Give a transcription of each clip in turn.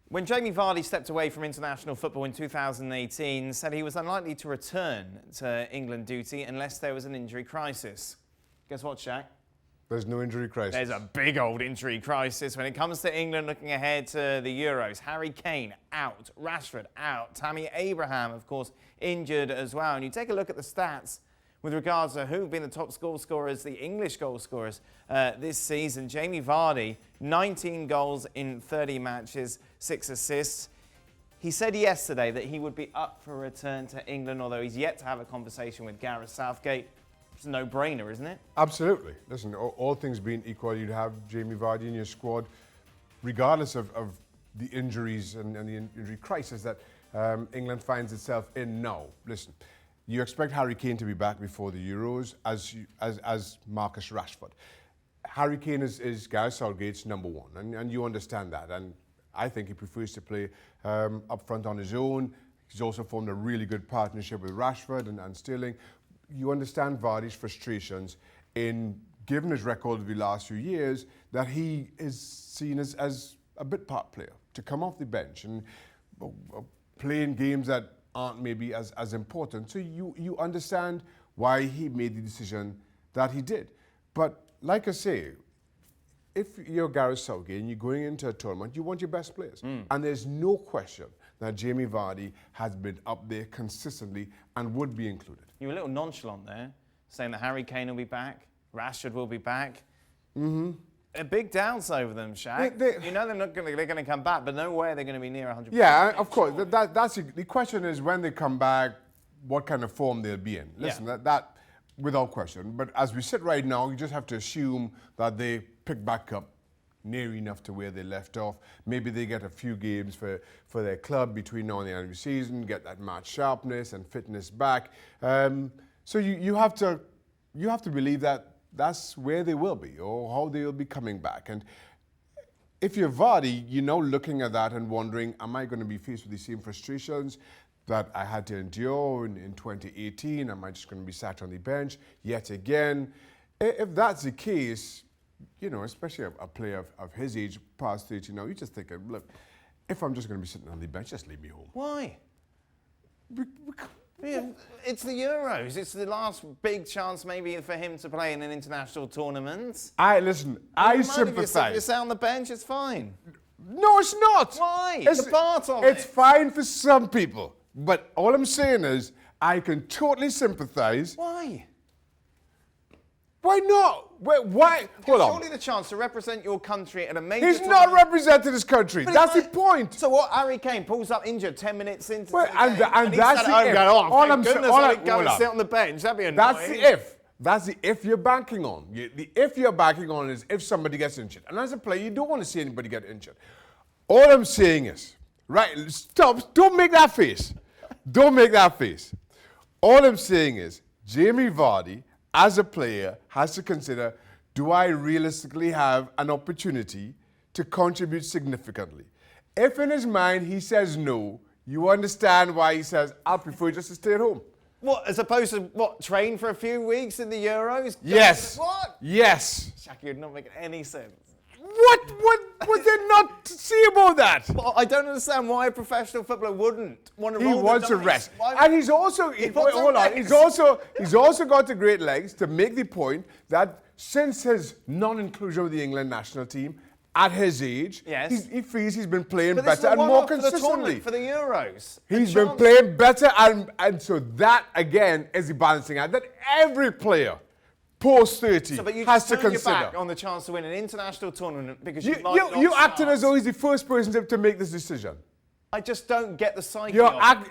When Jamie Vardy stepped away from international football in 2018, said he was unlikely to return to England duty unless there was an injury crisis. Guess what, Shaq? There's no injury crisis. There's a big old injury crisis when it comes to England looking ahead to the Euros. Harry Kane out, Rashford out, Tammy Abraham, of course, injured as well. And you take a look at the stats with regards to who've been the top goal scorers, the English goal scorers this season. Jamie Vardy, 19 goals in 30 matches, 6 assists. He said yesterday that he would be up for a return to England, although he's yet to have a conversation with Gareth Southgate. It's a no-brainer, isn't it? Absolutely. Listen, all things being equal, you'd have Jamie Vardy in your squad, regardless of the injuries and the injury crisis that England finds itself in now. Listen, you expect Harry Kane to be back before the Euros as Marcus Rashford. Harry Kane is Gareth Southgate's number one, and you understand that. And I think he prefers to play up front on his own. He's also formed a really good partnership with Rashford and Sterling. You understand Vardy's frustrations in, given his record of the last few years, that he is seen as a bit part player, to come off the bench and play in games that aren't maybe as important. So you understand why he made the decision that he did. But like I say, if you're Gareth Southgate and you're going into a tournament, you want your best players. And there's no question that Jamie Vardy has been up there consistently and would be included. You were a little nonchalant there, saying that Harry Kane will be back, Rashford will be back. A big doubts over them, Shaq. You know they're going to come back, but no way they're going to be near 100%. Yeah, of course. That's the question is when they come back, what kind of form they'll be in. Listen, that without question. But as we sit right now, you just have to assume that they pick back up near enough to where they left off. Maybe they get a few games for their club between now and the end of the season, get that match sharpness and fitness back. So you have to believe that that's where they will be or how they will be coming back. And if you're Vardy, you're now looking at that and wondering, am I going to be faced with the same frustrations that I had to endure in 2018? Am I just going to be sat on the bench yet again? If that's the case, you know, especially a player of his age, past 30 now, you just think, look, if I'm just going to be sitting on the bench, just leave me home. Why? It's the Euros. It's the last big chance maybe for him to play in an international tournament. I sympathise. If you sit on the bench, it's fine. No, it's not. Why? It's a part of It's fine for some people. But all I'm saying is, I can totally sympathise. Why? Why not? Why? Hold on. Surely the chance to represent your country at a major He's tournament. not representing his country. That's the point. So what? Harry Kane pulls up injured 10 minutes into the game, and that's the if. All I'm saying, go and sit on the bench. That'd be annoying. That's the if. That's the if you're banking on. The if you're banking on is if somebody gets injured. And as a player, you don't want to see anybody get injured. All I'm saying is, right, stop. Don't make that face. Don't make that face. All I'm saying is, Jamie Vardy, as a player, has to consider, do I realistically have an opportunity to contribute significantly? If in his mind he says no, you understand why he says, I prefer just to stay at home. What, as opposed to, train for a few weeks in the Euros? Yes. What? Yes. Shaka, you're not making any sense. What was there not to see about that? Well, I don't understand why a professional footballer wouldn't want to roll the dice. He wants to rest. And he's also, he's also got the great legs to make the point that since his non-inclusion with the England national team, at his age, he feels he's been playing better and more consistently. For the Euros. He's been playing better, and so that, again, is the balancing act that every player post 30 has to consider. Your back on the chance to win an international tournament because you acted as though he's the first person to make this decision. I just don't get the psyche.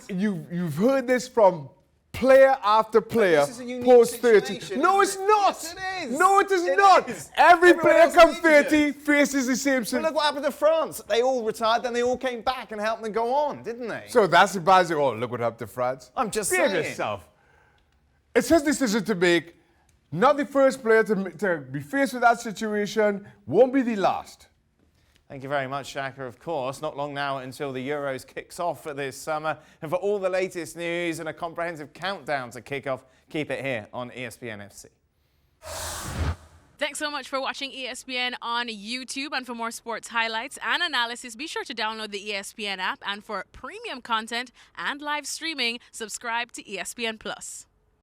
You've heard this from player after player post 30. No, it's not. Yes, it is. No, it is not. Every player come 30 faces the same situation. Well, look what happened to France. They all retired, then they all came back and helped them go on, didn't they? So that's the basic. Oh, look what happened to France. I'm just saying. Behave yourself. It's his decision to make. Not the first player to be faced with that situation, won't be the last. Thank you very much, Shaka. Of course, not long now until the Euros kicks off for this summer. And for all the latest news and a comprehensive countdown to kick off, keep it here on ESPN FC. Thanks so much for watching ESPN on YouTube. And for more sports highlights and analysis, be sure to download the ESPN app. And for premium content and live streaming, subscribe to ESPN Plus.